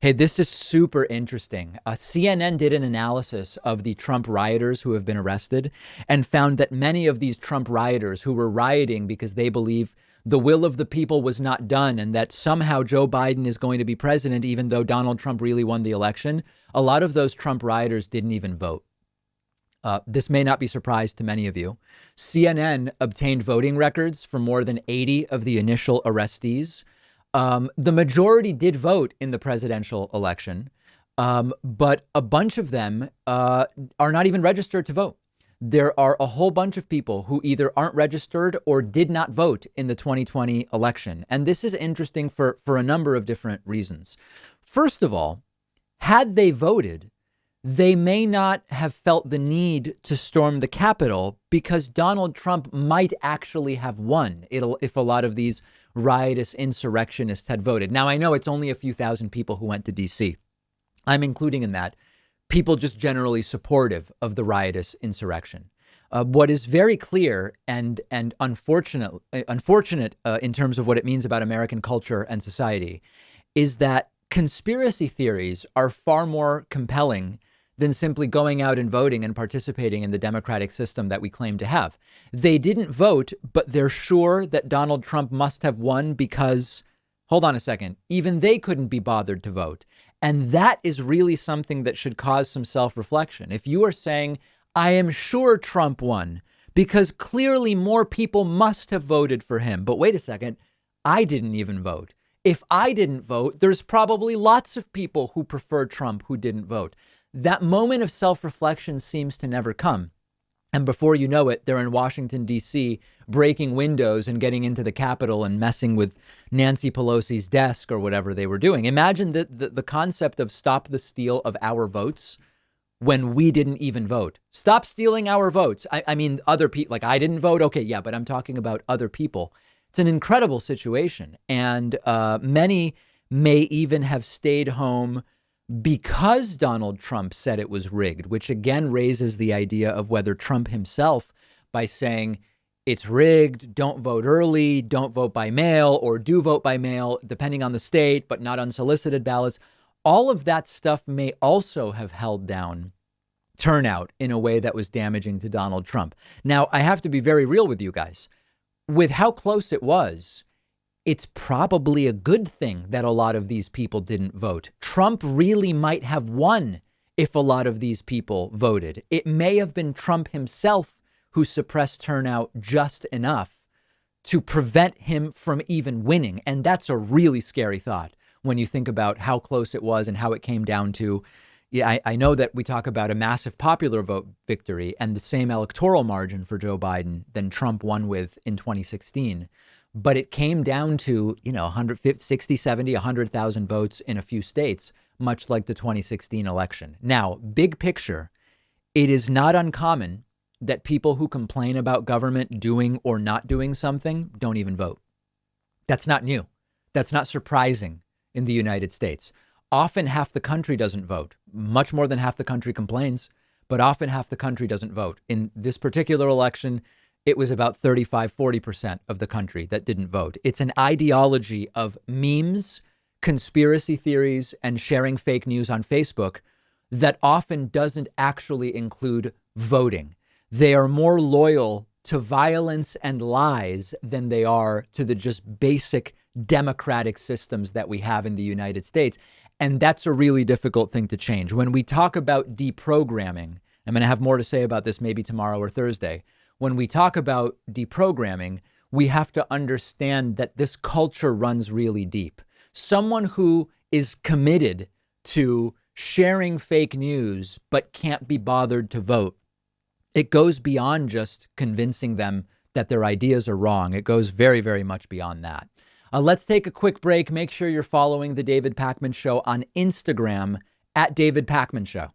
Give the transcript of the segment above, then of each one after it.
Hey, this is super interesting. CNN did an analysis of the Trump rioters who have been arrested and found that many of these Trump rioters who were rioting because they believe the will of the people was not done and that somehow Joe Biden is going to be president, even though Donald Trump really won the election, a lot of those Trump rioters didn't even vote. This may not be a surprise to many of you. CNN obtained voting records for more than 80 of the initial arrestees. The majority did vote in the presidential election, but a bunch of them are not even registered to vote. There are a whole bunch of people who either aren't registered or did not vote in the 2020 election. And this is interesting for a number of different reasons. First of all, had they voted, they may not have felt the need to storm the Capitol because Donald Trump might actually have won if a lot of these riotous insurrectionists had voted. Now, I know it's only a few thousand people who went to D.C. I'm including in that people just generally supportive of the riotous insurrection. What is very clear and unfortunate in terms of what it means about American culture and society is that conspiracy theories are far more compelling than simply going out and voting and participating in the democratic system that we claim to have. They didn't vote, but they're sure that Donald Trump must have won because, hold on a second, even they couldn't be bothered to vote. And that is really something that should cause some self-reflection. If you are saying, I am sure Trump won because clearly more people must have voted for him. But wait a second, I didn't even vote. If I didn't vote, there's probably lots of people who prefer Trump who didn't vote. That moment of self-reflection seems to never come. And before you know it, they're in Washington, D.C., breaking windows and getting into the Capitol and messing with Nancy Pelosi's desk or whatever they were doing. Imagine the concept of stop the steal of our votes when we didn't even vote. Stop stealing our votes. I mean, other people, like I didn't vote. OK, yeah, but I'm talking about other people. It's an incredible situation. And many may even have stayed home because Donald Trump said it was rigged, which again raises the idea of whether Trump himself, by saying it's rigged, don't vote early, don't vote by mail, or do vote by mail, depending on the state, but not unsolicited ballots. All of that stuff may also have held down turnout in a way that was damaging to Donald Trump. Now, I have to be very real with you guys. With how close it was, it's probably a good thing that a lot of these people didn't vote. Trump really might have won if a lot of these people voted. It may have been Trump himself who suppressed turnout just enough to prevent him from even winning. And that's a really scary thought when you think about how close it was and how it came down to. Yeah, I know that we talk about a massive popular vote victory and the same electoral margin for Joe Biden than Trump won with in 2016. But it came down to, 160, 70, 100,000 votes in a few states, much like the 2016 election. Now, big picture, it is not uncommon that people who complain about government doing or not doing something don't even vote. That's not new. That's not surprising in the United States. Often half the country doesn't vote. Much more than half the country complains, but often half the country doesn't vote. In this particular election, it was about 35, 40% of the country that didn't vote. It's an ideology of memes, conspiracy theories, and sharing fake news on Facebook that often doesn't actually include voting. They are more loyal to violence and lies than they are to the just basic democratic systems that we have in the United States. And that's a really difficult thing to change. When we talk about deprogramming, I'm going to have more to say about this maybe tomorrow or Thursday. When we talk about deprogramming, we have to understand that this culture runs really deep. Someone who is committed to sharing fake news but can't be bothered to vote, it goes beyond just convincing them that their ideas are wrong. It goes very, very much beyond that. Let's take a quick break. Make sure you're following The David Pakman Show on Instagram at David Pakman Show.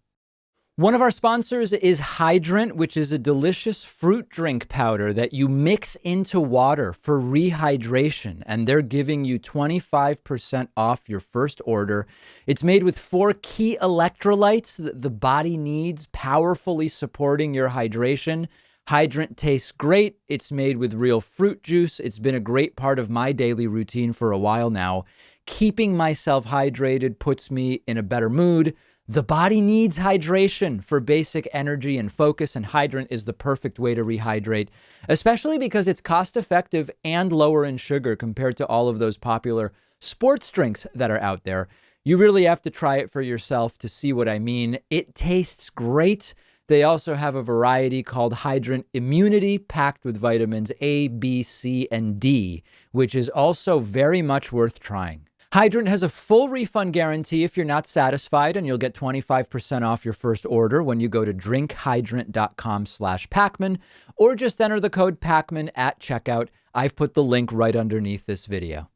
One of our sponsors is Didnt, which is a delicious fruit drink powder that you mix into water for rehydration. And they're giving you 25% off your first order. It's made with 4 key electrolytes that the body needs, powerfully supporting your hydration. Didnt tastes great. It's made with real fruit juice. It's been a great part of my daily routine for a while now. Keeping myself hydrated puts me in a better mood. The body needs hydration for basic energy and focus, and Hydrant is the perfect way to rehydrate, especially because it's cost-effective and lower in sugar compared to all of those popular sports drinks that are out there. You really have to try it for yourself to see what I mean. It tastes great. They also have a variety called Hydrant Immunity, packed with vitamins A, B, C, and D, which is also very much worth trying. Hydrant has a full refund guarantee if you're not satisfied, and you'll get 25% off your first order when you go to drinkhydrant.com/Pakman, or just enter the code Pakman at checkout. I've put the link right underneath this video.